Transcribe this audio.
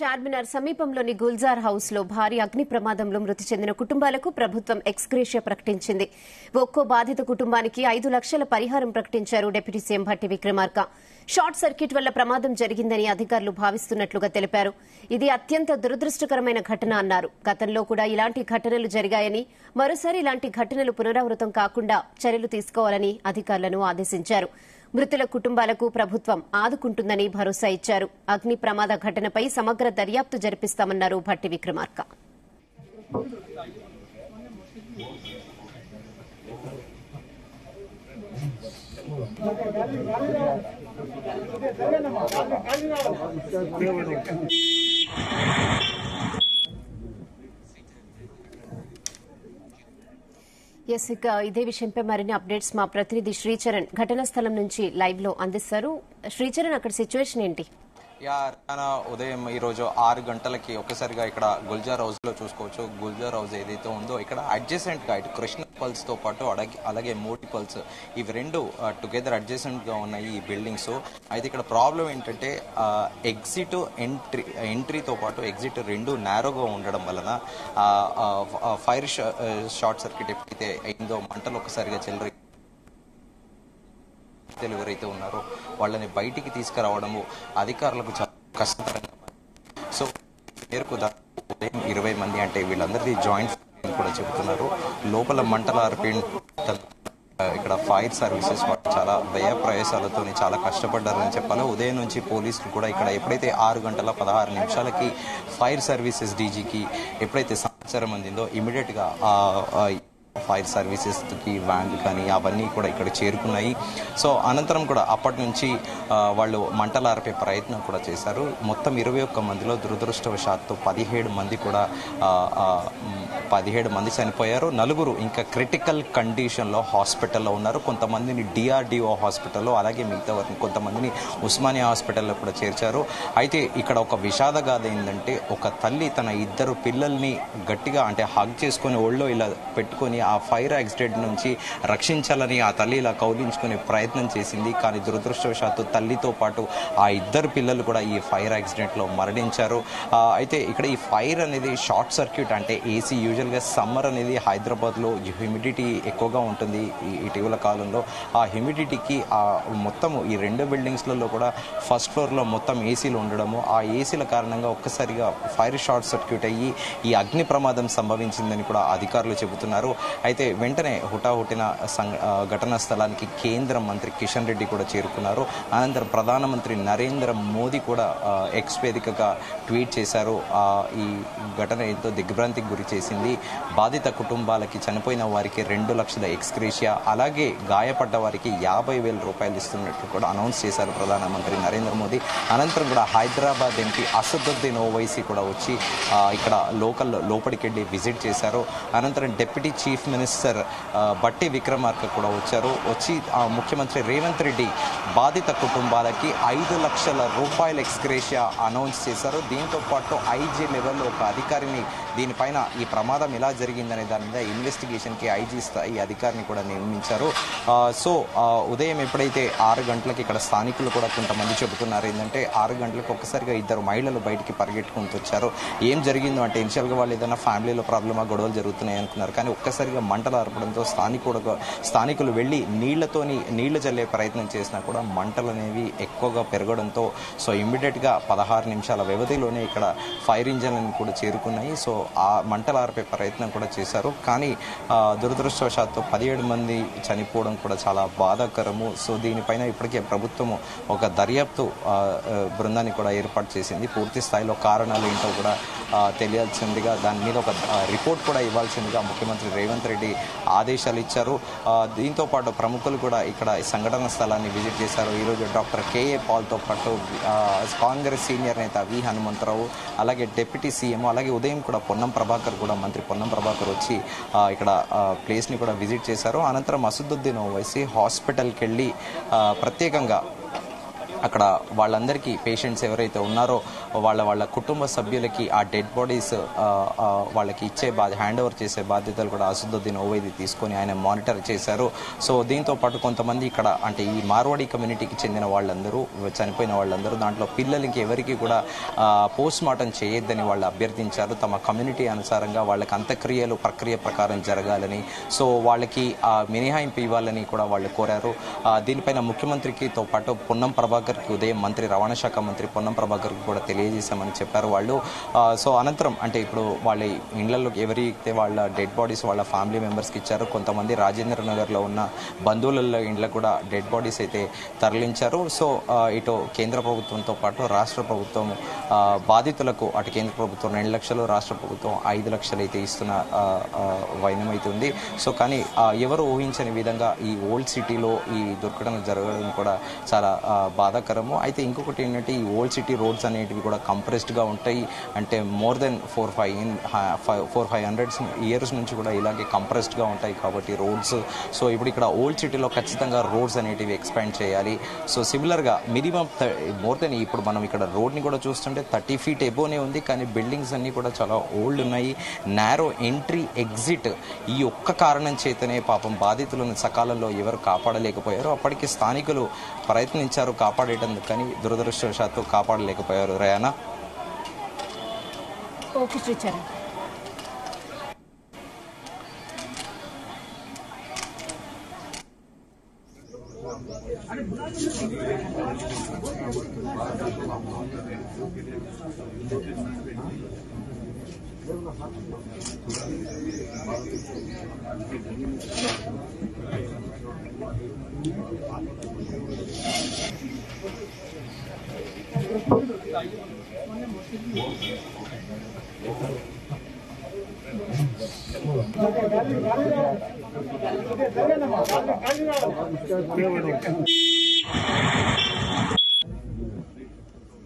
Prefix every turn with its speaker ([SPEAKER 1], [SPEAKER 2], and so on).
[SPEAKER 1] చార్మినార్ సమీపంలోని గుల్జార్ హౌస్ లో భారీ అగ్ని ప్రమాదంలో మృతి చెందిన కుటుంబాలకు ప్రభుత్వం ఎక్స్గ్రేషియా ప్రకటించింది. ఒక్కో బాధిత కుటుంబానికి 5 లక్షల పరిహారం ప్రకటించారు deputy CM Bhatti Vikramarka. Short circuit వల్ల ప్రమాదం జరిగిందని అధికారులు భావిస్తున్నట్లుగా తెలిపారు. ఇది అత్యంత దురదృష్టకరమైన ఘటన అన్నారు. గతంలో కూడా ఇలాంటి ఘటనలు జరిగాయని, మరోసారి ఇలాంటి ఘటనలు పునరావృతం కాకుండా చర్యలు తీసుకోవాలని అధికారులను ఆదేశించారు. మృతుల కుటుంబాలకు ప్రభుత్వం ఆదుకుంటుందని భరోసా ఇచ్చారు. అగ్ని ప్రమాద ఘటనపై సమగ్ర దర్యాప్తు జరిపిస్తామన్నారు భట్టి విక్రమార్క. ఇక ఇదే విషయంపై మరిన్ని అప్డేట్స్ మా ప్రతినిధి శ్రీచరణ్ ఘటనా స్థలం నుంచి లైవ్ లో అందిస్తారు. శ్రీచరణ్, అక్కడ సిచ్యువేషన్ ఏంటి?
[SPEAKER 2] ఉదయం ఈ రోజు 6 గంటలకి ఒక్కసారిగా ఇక్కడ గుల్జార్ హౌస్ లో చూసుకోవచ్చు. గుల్జార్ హౌస్ ఏదైతే ఉందో ఇక్కడ అడ్జసెంట్ గా ఇటు కృష్ణ పల్స్ తో పాటు అలాగే మోటి పల్స్ ఇవి రెండు టుగెదర్ అడ్జసెంట్ గా ఉన్నాయి ఈ బిల్డింగ్స్. అయితే ఇక్కడ ప్రాబ్లం ఏంటంటే ఎగ్జిట్ ఎంట్రీతో పాటు ఎగ్జిట్ రెండు నేరోగా ఉండడం వలన ఫైర్ షార్ట్ సర్క్యూట్ ఎప్పుడైతే అయిందో మంటలు ఒక్కసారిగా చెలరి ఎవరైతే ఉన్నారో వాళ్ళని బయటికి తీసుకురావడము అధికారులకు చాలా కష్టతరంగా. సో పేరుకు ఉదయం 20 మంది అంటే వీళ్ళందరిది జాయింట్ కూడా చెబుతున్నారు. లోపల మంటల ఇక్కడ ఫైర్ సర్వీసెస్ చాలా వ్యయ ప్రయాసాలతో చాలా కష్టపడ్డారని చెప్పాలి. ఉదయం నుంచి పోలీసులు కూడా ఇక్కడ ఎప్పుడైతే 6 గంటల 16 నిమిషాలకి ఫైర్ సర్వీసెస్ డీజీకి ఎప్పుడైతే సమాచారం అందిందో ఇమీడియట్ గా ఫైర్ సర్వీసెస్ కి వ్యాన్లు కానీ అవన్నీ కూడా ఇక్కడ చేరుకున్నాయి. సో అనంతరం కూడా అప్పటి నుంచి వాళ్ళు మంటలు ఆర్పే ప్రయత్నం కూడా చేశారు. మొత్తం 21 మందిలో దురదృష్టవశాత్తు 17 మంది కూడా 17 మంది చనిపోయారు. 4 ఇంకా క్రిటికల్ కండిషన్ లో హాస్పిటల్లో ఉన్నారు. కొంతమందిని డిఆర్డిఓ హాస్పిటల్లో, అలాగే మిగతా వారిని కొంతమందిని ఉస్మానియా హాస్పిటల్లో కూడా చేర్చారు. అయితే ఇక్కడ ఒక విషాద గాథ ఏంటంటే, ఒక తల్లి తన 2 పిల్లల్ని గట్టిగా అంటే హగ్ చేసుకుని ఒళ్ళో ఇలా పెట్టుకుని ఆ ఫైర్ యాక్సిడెంట్ నుంచి రక్షించాలని ఆ తల్లి ఇలా కౌలించుకునే ప్రయత్నం చేసింది. కానీ దురదృష్టవశాత్తు తల్లితో పాటు ఆ 2 పిల్లలు కూడా ఈ ఫైర్ యాక్సిడెంట్ లో మరణించారు. అయితే ఇక్కడ ఈ ఫైర్ అనేది షార్ట్ సర్క్యూట్ అంటే ఏసీ యూజువల్ గా సమ్మర్ అనేది హైదరాబాద్ లో హ్యూమిడిటీ ఎక్కువగా ఉంటుంది ఇటీవల కాలంలో. ఆ హ్యూమిడిటీకి మొత్తం ఈ 2 బిల్డింగ్స్ లలో కూడా ఫస్ట్ ఫ్లోర్ లో మొత్తం ఏసీలు ఉండడము, ఆ ఏసీల కారణంగా ఒక్కసారిగా ఫైర్ షార్ట్ సర్క్యూట్ అయ్యి ఈ అగ్ని ప్రమాదం సంభవించిందని కూడా అధికారులు చెబుతున్నారు. అయితే వెంటనే హుటాహుటిన ఘటనా స్థలానికి కేంద్ర మంత్రి కిషన్ రెడ్డి కూడా చేరుకున్నారు. అనంతరం ప్రధానమంత్రి నరేంద్ర మోదీ కూడా ఎక్స్ వేదికగా ట్వీట్ చేశారు. ఈ ఘటన ఎంతో దిగ్భ్రాంతికి గురి చేసింది. బాధిత కుటుంబాలకి, చనిపోయిన వారికి 2 లక్షల ఎక్స్గ్రేషియా, అలాగే గాయపడ్డ వారికి 50,000 రూపాయలు ఇస్తున్నట్టు కూడా అనౌన్స్ చేశారు ప్రధానమంత్రి నరేంద్ర మోదీ. అనంతరం కూడా హైదరాబాద్ ఎంపీ అసదుద్దీన్ ఓవైసీ కూడా వచ్చి ఇక్కడ లోపలికి వెళ్ళి విజిట్ చేశారు. అనంతరం deputy chief minister Bhatti Vikramarka కూడా వచ్చి ముఖ్యమంత్రి రేవంత్ రెడ్డి బాధిత కుటుంబాలకి 5 లక్షల రూపాయల ఎక్స్గ్రేషియా అనౌన్స్ చేశారు. దీంతో పాటు ఐజీ లెవెల్లో ఒక అధికారిని దీనిపైన ఈ ప్రమాదం ఎలా జరిగిందనే దాని మీద ఇన్వెస్టిగేషన్ కి ఐజీ స్థాయి అధికారిని కూడా నియమించారు. సో ఉదయం ఎప్పుడైతే 6 గంటలకి ఇక్కడ స్థానికులు కూడా కొంతమంది చెబుతున్నారు ఏంటంటే, 6 గంటలకు ఒక్కసారిగా 2 మహిళలు బయటికి పరిగెట్టుకుంటూ వచ్చారు. ఏం జరిగిందో అంటే ఇనిషియల్ గా వాళ్ళు ఏదైనా ఫ్యామిలీలో ప్రాబ్లమా, గొడవలు జరుగుతున్నాయి అనుకున్నారు. కానీ ఒక్కసారిగా మంటలు ఆర్పడంతో స్థానికులు వెళ్లి నీళ్లు జల్లే ప్రయత్నం చేసినా కూడా మంటలు అనేవి ఎక్కువగా పెరగడంతో సో ఇమ్మీడియట్ గా 16 నిమిషాల వ్యవధిలోనే ఇక్కడ ఫైర్ ఇంజన్లను కూడా చేరుకున్నాయి. సో ఆ మంటలు ఆర్పే ప్రయత్నం కూడా చేశారు. కానీ దురదృష్టవశాత్తు 17 మంది చనిపోవడం కూడా చాలా బాధాకరము. సో దీనిపైన ఇప్పటికే ప్రభుత్వము ఒక దర్యాప్తు బృందాన్ని కూడా ఏర్పాటు చేసింది. పూర్తి స్థాయిలో కారణాలు ఏంటో కూడా తెలియాల్సిందిగా, దాని మీద ఒక రిపోర్ట్ కూడా ఇవ్వాల్సిందిగా ముఖ్యమంత్రి రేవంత్ రెడ్డి ఆదేశాలు ఇచ్చారు. దీంతో పాటు ప్రముఖులు కూడా ఇక్కడ సంఘటన స్థలాన్ని విజిట్ చేశారు. ఈరోజు డాక్టర్ కేఏ పాల్తో పాటు కాంగ్రెస్ సీనియర్ నేత వి హనుమంతరావు, అలాగే డిప్యూటీ సీఎం, అలాగే ఉదయం కూడా మంత్రి పొన్నం ప్రభాకర్ వచ్చి ఇక్కడ ప్లేస్ ని కూడా విజిట్ చేశారు. అనంతరం అసదుద్దీన్ ఓవైసీ హాస్పిటల్కి వెళ్ళి ప్రత్యేకంగా అక్కడ వాళ్ళందరికీ పేషెంట్స్ ఎవరైతే ఉన్నారో వాళ్ళ కుటుంబ సభ్యులకి ఆ డెడ్ బాడీస్ వాళ్ళకి ఇచ్చే హ్యాండ్ ఓవర్ చేసే బాధ్యతలు కూడా అసదుద్దీన్ ఓవైసీ తీసుకొని ఆయన మానిటర్ చేశారు. సో దీంతో పాటు కొంతమంది ఇక్కడ అంటే ఈ మార్వాడి కమ్యూనిటీకి చెందిన వాళ్ళందరూ చనిపోయిన వాళ్ళందరూ దాంట్లో పిల్లలకి ఎవరికి కూడా పోస్ట్ మార్టం చేయొద్దని వాళ్ళు అభ్యర్థించారు. తమ కమ్యూనిటీ అనుసారంగా వాళ్ళకి అంత్యక్రియలు ప్రక్రియ ప్రకారం జరగాలని, సో వాళ్ళకి మినహాయింపు ఇవ్వాలని కూడా వాళ్ళు కోరారు. దీనిపైన ముఖ్యమంత్రితో పాటు పొన్నం ప్రభాకర్కి ఉదయం మంత్రి రవాణా శాఖ మంత్రి పొన్నం ప్రభాకర్కి కూడా తెలియజేశామని చెప్పారు వాళ్ళు. సో అనంతరం అంటే ఇప్పుడు వాళ్ళ ఇళ్లలో ఎవరైతే వాళ్ళ డెడ్ బాడీస్ వాళ్ళ ఫ్యామిలీ మెంబర్స్కి ఇచ్చారో కొంతమంది రాజేంద్ర నగర్లో ఉన్న బంధువులలో ఇండ్లకు కూడా డెడ్ బాడీస్ అయితే తరలించారు. సో ఇటు కేంద్ర ప్రభుత్వంతో పాటు రాష్ట్ర ప్రభుత్వం బాధితులకు అటు కేంద్ర ప్రభుత్వం 2 లక్షలు, రాష్ట్ర ప్రభుత్వం 5 లక్షలు అయితే ఇస్తున్న వైనం అయితే ఉంది. సో కానీ ఎవరు ఊహించని విధంగా ఈ ఓల్డ్ సిటీలో ఈ దుర్ఘటన జరగడం కూడా చాలా బాధాకరము. అయితే ఇంకొకటి ఏంటంటే ఈ ఓల్డ్ సిటీ రోడ్స్ అనేటివి కూడా కంప్రెస్డ్గా ఉంటాయి. అంటే మోర్ దెన్ 400-500 ఇయర్స్ నుంచి కూడా ఇలాగే కంప్రెస్డ్గా ఉంటాయి కాబట్టి రోడ్స్. సో ఇప్పుడు ఇక్కడ ఓల్డ్ సిటీలో ఖచ్చితంగా రోడ్స్ అనేటివి ఎక్స్పాండ్ చేయాలి. సో సిమిలర్గా మినిమం మోర్ దెన్ ఇప్పుడు మనం ఇక్కడ రోడ్ని కూడా చూస్తుంటే 30 feet ఎబోనే ఉంది, కానీ బిల్డింగ్స్ అన్నీ కూడా చాలా ఓల్డ్ ఉన్నాయి. నారో ఎంట్రీ ఎగ్జిట్ ఈ ఒక్క కారణం చేతనే పాపం బాధితులను సకాలంలో ఎవరు కాపాడలేకపోయారు. అప్పటికి స్థానికులు ప్రయత్నించారు కాపాడేటందుకు, కానీ దురదృష్టవశాత్తు కాపాడలేకపోయారు. రయానా.
[SPEAKER 1] ఓకే శ్రీచరణ్.